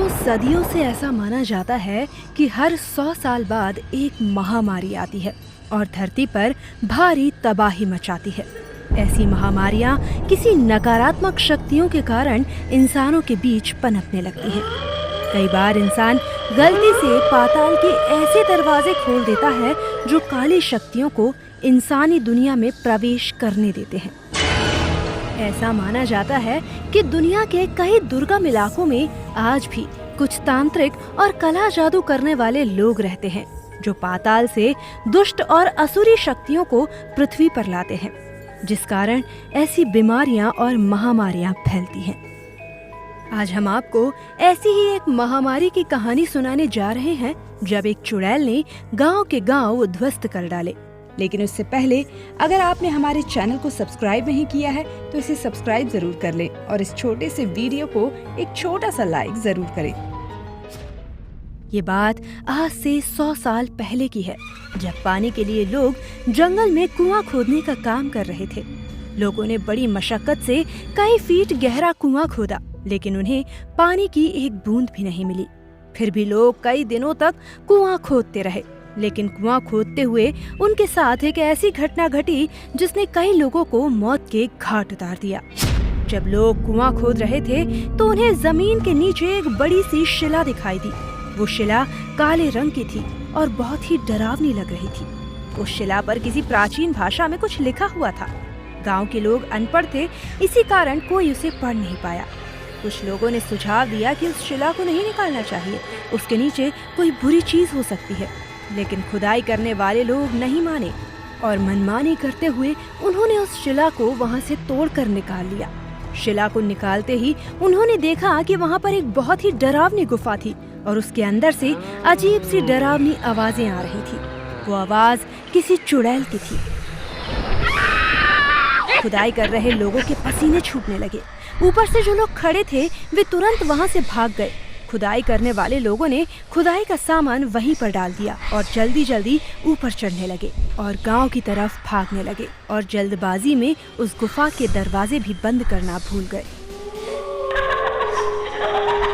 दोस्तों, सदियों से ऐसा माना जाता है कि हर 100 साल बाद एक महामारी आती है और धरती पर भारी तबाही मचाती है। ऐसी महामारियां किसी नकारात्मक शक्तियों के कारण इंसानों के बीच पनपने लगती हैं। कई बार इंसान गलती से पाताल के ऐसे दरवाजे खोल देता है जो काली शक्तियों को इंसानी दुनिया में प्रवेश करने देते हैं। ऐसा माना जाता है कि दुनिया के कई दुर्गम इलाकों में आज भी कुछ तांत्रिक और कला जादू करने वाले लोग रहते हैं जो पाताल से दुष्ट और असुरी शक्तियों को पृथ्वी पर लाते हैं, जिस कारण ऐसी बीमारियां और महामारियां फैलती हैं। आज हम आपको ऐसी ही एक महामारी की कहानी सुनाने जा रहे हैं जब एक चुड़ैल ने गांव के गांव उद्ध्वस्त कर डाले। लेकिन उससे पहले अगर आपने हमारे चैनल को सब्सक्राइब नहीं किया है तो इसे सब्सक्राइब जरूर कर लें और इस छोटे से वीडियो को एक छोटा सा लाइक जरूर करें। ये बात आज से 100 साल पहले की है, जब पानी के लिए लोग जंगल में कुआं खोदने का काम कर रहे थे। लोगों ने बड़ी मशक्कत से कई फीट गहरा कुआं खोदा, लेकिन उन्हें पानी की एक बूंद भी नहीं मिली। फिर भी लोग कई दिनों तक कुआं खोदते रहे, लेकिन कुआं खोदते हुए उनके साथ एक ऐसी घटना घटी जिसने कई लोगों को मौत के घाट उतार दिया। जब लोग कुआं खोद रहे थे तो उन्हें जमीन के नीचे एक बड़ी सी शिला दिखाई दी। वो शिला काले रंग की थी और बहुत ही डरावनी लग रही थी। उस शिला पर किसी प्राचीन भाषा में कुछ लिखा हुआ था। गांव के लोग अनपढ़ थे, इसी कारण कोई उसे पढ़ नहीं पाया। कुछ लोगों ने सुझाव दिया कि उस शिला को नहीं निकालना चाहिए, उसके नीचे कोई बुरी चीज हो सकती है। लेकिन खुदाई करने वाले लोग नहीं माने और मनमानी करते हुए उन्होंने उस शिला को वहां से तोड़कर निकाल लिया। शिला को निकालते ही उन्होंने देखा कि वहां पर एक बहुत ही डरावनी गुफा थी और उसके अंदर से अजीब सी डरावनी आवाजें आ रही थी। वो आवाज किसी चुड़ैल की थी। खुदाई कर रहे लोगों के पसीने छूटने लगे। ऊपर से जो लोग खड़े थे वे तुरंत वहां से भाग गए। खुदाई करने वाले लोगों ने खुदाई का सामान वहीं पर डाल दिया और जल्दी जल्दी ऊपर चढ़ने लगे और गांव की तरफ भागने लगे और जल्दबाजी में उस गुफा के दरवाजे भी बंद करना भूल गए।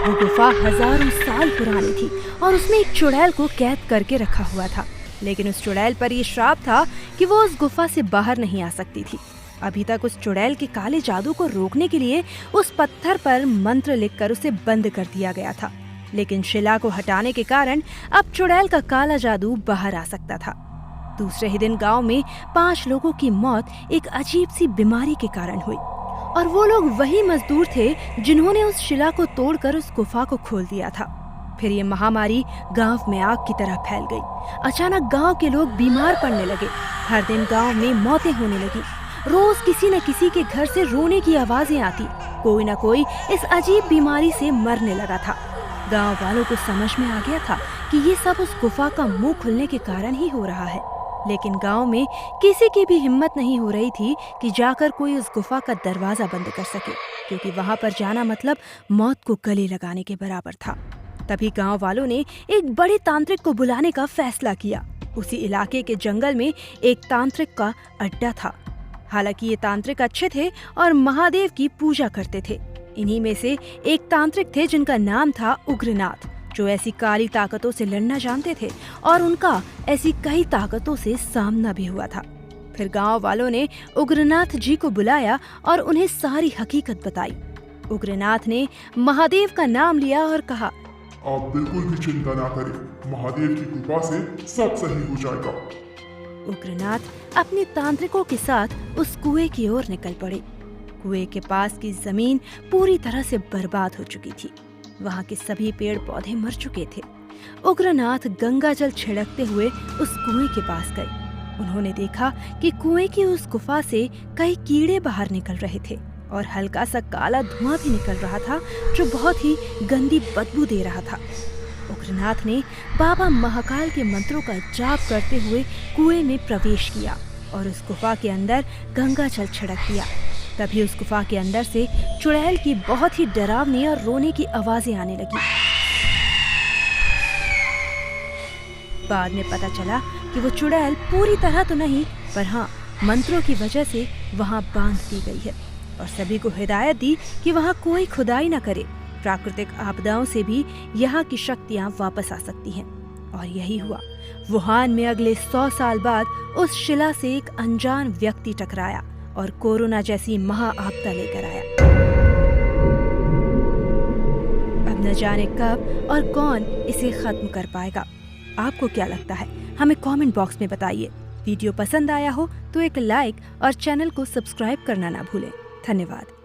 वो गुफा हजारों साल पुरानी थी और उसमें एक चुड़ैल को कैद करके रखा हुआ था। लेकिन उस चुड़ैल पर ये श्राप था कि वो उस गुफा से बाहर नहीं आ सकती थी। अभी तक उस चुड़ैल के काले जादू को रोकने के लिए उस पत्थर पर मंत्र लिखकर उसे बंद कर दिया गया था। लेकिन शिला को हटाने के कारण अब चुड़ैल का काला जादू बाहर आ सकता था। दूसरे ही दिन गांव में 5 लोगों की मौत एक अजीब सी बीमारी के कारण हुई और वो लोग वही मजदूर थे जिन्होंने उस शिला को तोड़कर उस गुफा को खोल दिया था। फिर ये महामारी गांव में आग की तरह फैल गई। अचानक गांव के लोग बीमार पड़ने लगे। हर दिन गांव में मौतें होने लगी। रोज किसी न किसी के घर से रोने की आवाजें आती। कोई न कोई इस अजीब बीमारी से मरने लगा था। गांव वालों को समझ में आ गया था कि ये सब उस गुफा का मुंह खुलने के कारण ही हो रहा है। लेकिन गांव में किसी की भी हिम्मत नहीं हो रही थी कि जाकर कोई उस गुफा का दरवाजा बंद कर सके, क्योंकि वहां पर जाना मतलब मौत को गले लगाने के बराबर था। तभी गांव वालों ने एक बड़े तांत्रिक को बुलाने का फैसला किया। उसी इलाके के जंगल में एक तांत्रिक का अड्डा था। हालांकि ये तांत्रिक अच्छे थे और महादेव की पूजा करते थे। इन्हीं में से एक तांत्रिक थे जिनका नाम था उग्रनाथ, जो ऐसी काली ताकतों से लड़ना जानते थे और उनका ऐसी कई ताकतों से सामना भी हुआ था। फिर गांव वालों ने उग्रनाथ जी को बुलाया और उन्हें सारी हकीकत बताई। उग्रनाथ ने महादेव का नाम लिया और कहा, आप बिल्कुल भी चिंता ना करें, महादेव की कृपा से सब सही हो जाएगा। उग्रनाथ अपने तांत्रिकों के साथ उस कुएं की ओर निकल पड़े। कुएं के पास की जमीन पूरी तरह से बर्बाद हो चुकी थी। वहां के सभी पेड़ पौधे मर चुके थे। उग्रनाथ गंगा जल छिड़कते हुए उस कुएं के पास गए। उन्होंने देखा कि कुएं की उस गुफा से कई कीड़े बाहर निकल रहे थे और हल्का सा काला धुआं भी निकल रहा था जो बहुत ही गंदी बदबू दे रहा था। उग्रनाथ ने बाबा महाकाल के मंत्रों का जाप करते हुए कुएं में प्रवेश किया और उस गुफा के अंदर गंगा जल छिड़क दिया। तभी उस गुफा के अंदर से चुड़ैल की बहुत ही डरावनी और रोने की आवाजें आने लगी। बाद में पता चला कि वो चुड़ैल पूरी तरह तो नहीं, पर हाँ, मंत्रों की वजह से वहाँ बांध दी गई है और सभी को हिदायत दी कि वहाँ कोई खुदाई न करे, प्राकृतिक आपदाओं से भी यहाँ की शक्तियाँ वापस आ सकती हैं। और यही हुआ। वुहान में अगले 100 साल बाद उस शिला से एक अनजान व्यक्ति टकराया और कोरोना जैसी महाआपदा लेकर आया। अब न जाने कब और कौन इसे खत्म कर पाएगा। आपको क्या लगता है? हमें कमेंट बॉक्स में बताइए। वीडियो पसंद आया हो तो एक लाइक और चैनल को सब्सक्राइब करना ना भूलें। धन्यवाद।